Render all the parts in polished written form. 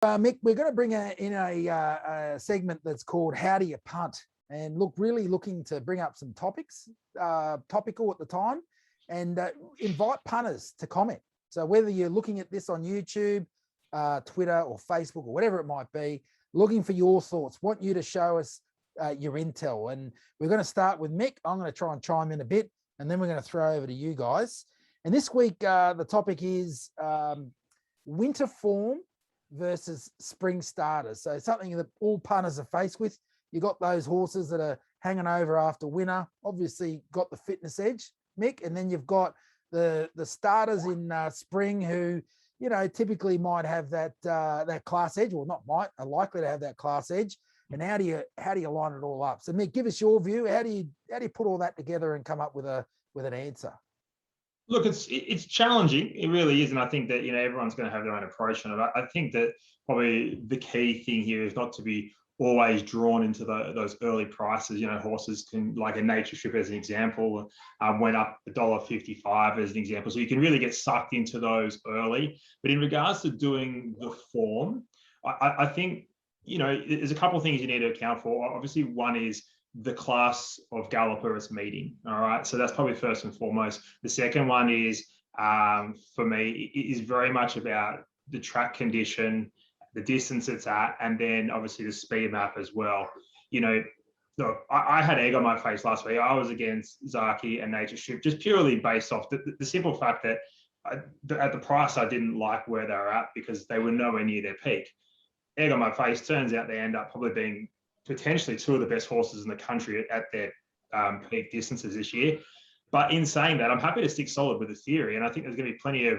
Mick, we're going to bring in a segment that's called How Do You Punt? And look, really looking to bring up some topics, topical at the time, and invite punters to comment. So whether you're looking at this on YouTube, Twitter or Facebook or whatever it might be, looking for your thoughts, want you to show us your intel. And we're going to start with Mick. I'm going to try and chime in a bit, and then we're going to throw over to you guys. And this week, the topic is winter form versus spring starters. So something that all punters are faced with. You got those horses that are hanging over after winter, obviously got the fitness edge, Mick, and then you've got the starters in spring who, you know, typically might have that that class edge, or not might, are likely to have that class edge. And how do you line it all up? So Mick, give us your view. How do you put all that together and come up with an answer? Look, it's challenging. It really is, and I think that, you know, everyone's going to have their own approach on it. I think that probably the key thing here is not to be always drawn into those early prices. You know, horses can, like a Nature Strip as an example, went up $1.55 as an example. So you can really get sucked into those early. But in regards to doing the form, I think, you know, there's a couple of things you need to account for. Obviously, one is the class of galloper it's meeting. All right, so that's probably first and foremost. The second one is, for me, is very much about the track condition, the distance it's at, and then obviously the speed map as well. You know, look, I had egg on my face last week. I was against Zaki and Nature Strip just purely based off the simple fact that at the price I didn't like where they were at because they were nowhere near their peak. Egg on my face, turns out they end up probably being potentially two of the best horses in the country at their peak distances this year. But in saying that, I'm happy to stick solid with the theory. And I think there's going to be plenty of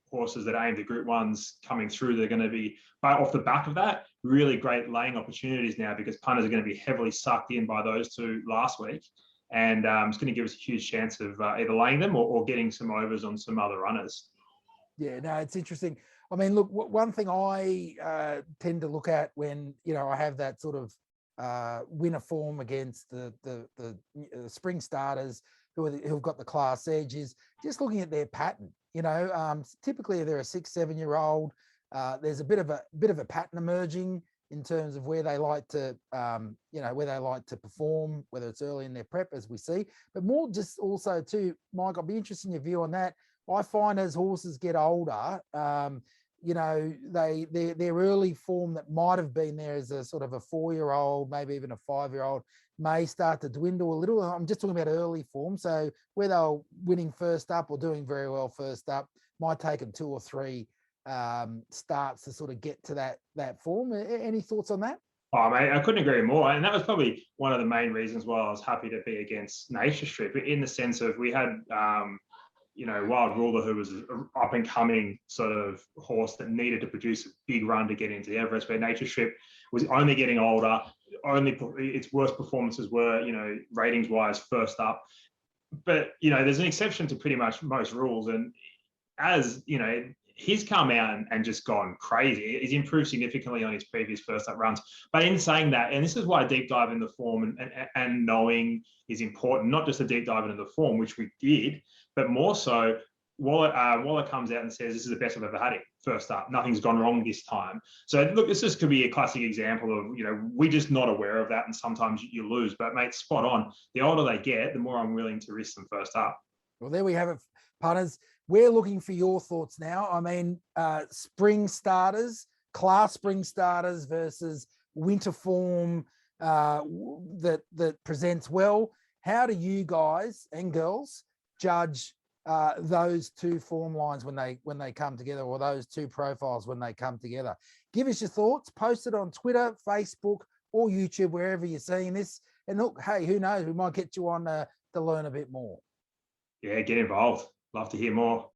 horses that aim to Group 1s coming through. They're going to be, but off the back of that, really great laying opportunities now because punters are going to be heavily sucked in by those two last week. And it's going to give us a huge chance of either laying them or getting some overs on some other runners. Yeah, no, it's interesting. I mean, look, one thing I tend to look at when, you know, I have that sort of winter form against the spring starters who've got the class edge is just looking at their pattern. You know, typically if they're a 6-7-year-old, there's a bit of a pattern emerging in terms of where they like to, you know, where they like to perform, whether it's early in their prep, as we see, but more just also too, Mike, I'll be interested in your view on that. I find as horses get older, you know, their early form that might have been there as a sort of a 4-year-old, maybe even a 5-year-old, may start to dwindle a little. I'm just talking about early form. So where they're winning first up or doing very well first up, might take them 2 or 3 starts to sort of get to that form. Any thoughts on that? Oh, mate, I couldn't agree more. And that was probably one of the main reasons why I was happy to be against Nature Strip, in the sense of we had, you know, Wild Ruler, who was an up-and-coming sort of horse that needed to produce a big run to get into the Everest, where Nature Strip was only getting older. Only its worst performances were, you know, ratings-wise, first up. But, you know, there's an exception to pretty much most rules. And as, you know, he's come out and just gone crazy. He's improved significantly on his previous first up runs. But in saying that, and this is why a deep dive in the form and knowing is important, not just a deep dive into the form, which we did, but more so, Waller comes out and says, this is the best I've ever had it, first up. Nothing's gone wrong this time. So look, this just could be a classic example of, you know, we're just not aware of that, and sometimes you lose. But mate, spot on. The older they get, the more I'm willing to risk them first up. Well, there we have it, punters. We're looking for your thoughts now. I mean, spring starters, class spring starters versus winter form that presents well. How do you guys and girls judge those two form lines when they come together, or those two profiles when they come together? Give us your thoughts. Post it on Twitter, Facebook, or YouTube, wherever you're seeing this. And look, hey, who knows? We might get you on to learn a bit more. Yeah, get involved. Love to hear more.